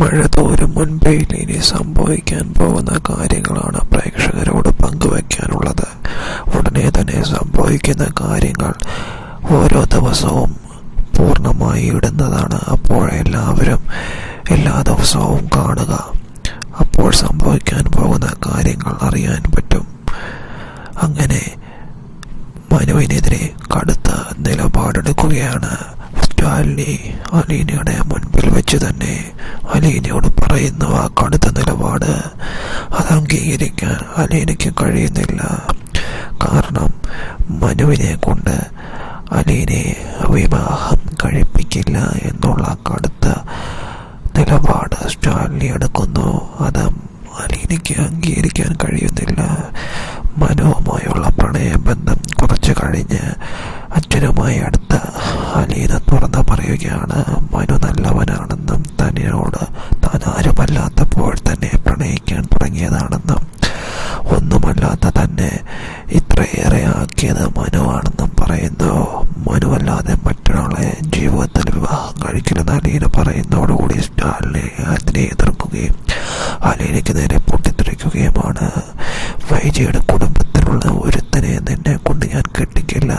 മഴ തോരും മുൻപേ ഇനി സംഭവിക്കാൻ പോകുന്ന കാര്യങ്ങളാണ് പ്രേക്ഷകരോട് പങ്കുവയ്ക്കാനുള്ളത്. ഉടനെ തന്നെ സംഭവിക്കുന്ന കാര്യങ്ങൾ ഓരോ ദിവസവും പൂർണ്ണമായി ഇടുന്നതാണ്. അപ്പോൾ എല്ലാവരും എല്ലാ ദിവസവും കാണുക. അപ്പോൾ സംഭവിക്കാൻ പോകുന്ന കാര്യങ്ങൾ അറിയാൻ പറ്റും. അങ്ങനെ മനുവിനെതിരെ കടുത്ത നിലപാടെടുക്കുകയാണ് സ്റ്റാലിനി. അലീനയുടെ മുൻപിൽ വെച്ച് തന്നെ അലീനയോട് പറയുന്നു ആ കടുത്ത നിലപാട്. അത് അംഗീകരിക്കാൻ അലീനയ്ക്ക് കഴിയുന്നില്ല. കാരണം മനുവിനെ കൊണ്ട് അലീനയെ വിവാഹം കഴിപ്പിക്കില്ല എന്നുള്ള കടുത്ത നിലപാട് സ്റ്റാലിനി എടുക്കുന്നു. അത് അലീനയ്ക്ക് അംഗീകരിക്കാൻ കഴിയുന്നില്ല. മനുവുമായുള്ള പ്രണയബന്ധം കുറച്ച് കഴിഞ്ഞ് അച്ഛനുമായി അടുത്ത അലീന തുറന്ന് പറയുകയാണ് മനു നല്ലവനാണെന്നും തന്നോട് താൻ ആരുമല്ലാത്തപ്പോൾ തന്നെ പ്രണയിക്കാൻ തുടങ്ങിയതാണെന്നും ഒന്നുമല്ലാത്ത തന്നെ ഇത്രയേറെ ആക്കിയത് മനുവാണെന്നും പറയുന്നു. മനുവല്ലാതെ മറ്റൊരാളെ ജീവിതത്തിൽ വിവാഹം കഴിക്കില്ലെന്ന് അലീന പറയുന്നതോടുകൂടി സ്റ്റാലിനെ അതിനെ എതിർക്കുകയും അലീനയ്ക്ക് നേരെ പൊട്ടിത്തെറിക്കുകയുമാണ്. വൈജയുടെ കുടുംബത്തിലുള്ള ഒരുത്തനെ നിന്നെ കൊണ്ട് ഞാൻ കെട്ടിക്കില്ല,